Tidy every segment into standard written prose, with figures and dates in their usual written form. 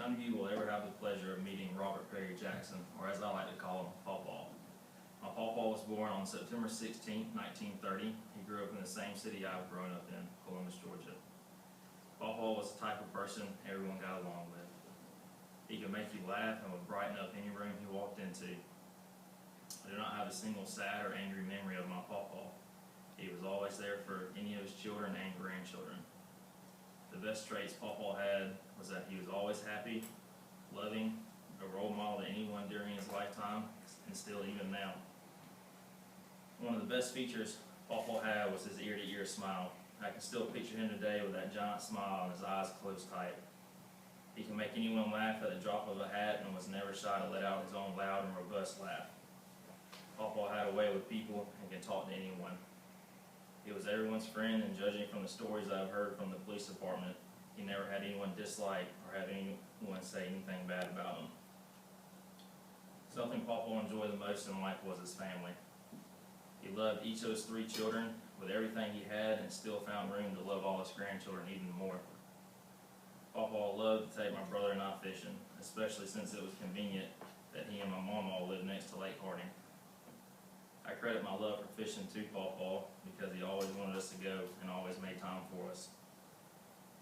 none of you will ever have the pleasure of meeting Robert Perry Jackson, or as I like to call him, Pawpaw. My Pawpaw was born on September 16, 1930. He grew up in the same city I've grown up in, Columbus, Georgia. Pawpaw was the type of person everyone got along with. He could make you laugh and would brighten up any room he walked into. I do not have a single sad or angry memory of my Pawpaw. He was always there for any of his children and grandchildren. The best traits Pawpaw had was that he was always happy, loving, a role model to anyone during his lifetime, and still even now. One of the best features Pawpaw had was his ear-to-ear smile. I can still picture him today with that giant smile and his eyes closed tight. He can make anyone laugh at the drop of a hat and was never shy to let out his own loud and robust laugh. Pawpaw had a way with people and can talk to anyone. He was everyone's friend, and judging from the stories I've heard from the police department, he never had anyone dislike or have anyone say anything bad about him. Something Pawpaw enjoyed the most in life was his family. He loved each of his 3 children with everything he had and still found room to love all his grandchildren even more. Pawpaw loved to take my brother and I fishing, especially since it was convenient that he and my mama lived next to Lake Harding. I credit my love for fishing to Pawpaw because he always wanted us to go and always made time for us.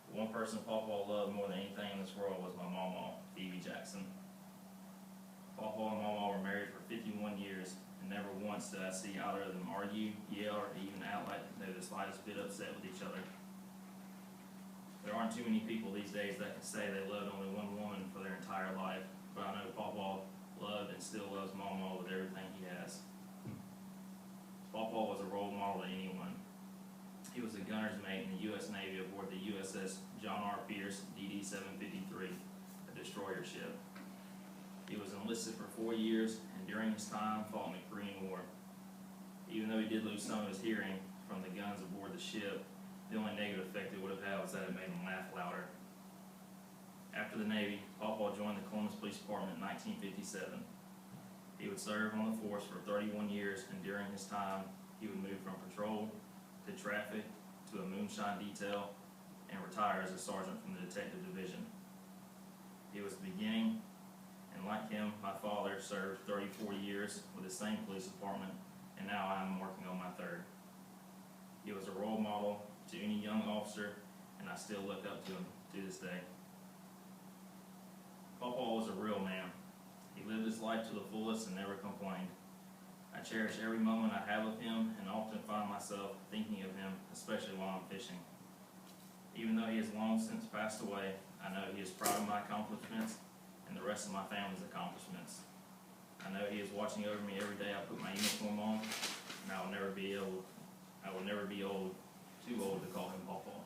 The one person Pawpaw loved more than anything in this world was my mama, Phoebe Jackson. Pawpaw and Mama were married for 51 years, and never once did I see either of them argue, yell, or even act like they were the slightest bit upset with each other. There aren't too many people these days that can say they loved only one woman for their entire life, but I know Pawpaw loved and still loves Mama with everything he has. Pawpaw was a role model to anyone. He was a gunner's mate in the U.S. Navy aboard the USS John R. Pierce DD-753, a destroyer ship. He was enlisted for 4 years, and during his time fought in the Korean War. Even though he did lose some of his hearing from the guns aboard the ship, the only negative effect it would have had was that it made him laugh louder. After the Navy, Pawpaw joined the Columbus Police Department in 1957. He would serve on the force for 31 years, and during his time, he would move from patrol to traffic to a moonshine detail and retire as a sergeant from the detective division. It was the beginning, and like him, my father served 34 years with the same police department, and now I am working on my 3rd. He was a role model to any young officer, and I still look up to him to this day. Pawpaw was a real man. He lived his life to the fullest and never complained. I cherish every moment I have with him and often find myself thinking of him, especially while I'm fishing. Even though he has long since passed away, I know he is proud of my accomplishments and the rest of my family's accomplishments. I know he is watching over me every day I put my uniform on, and I will never be too old to call him Pawpaw.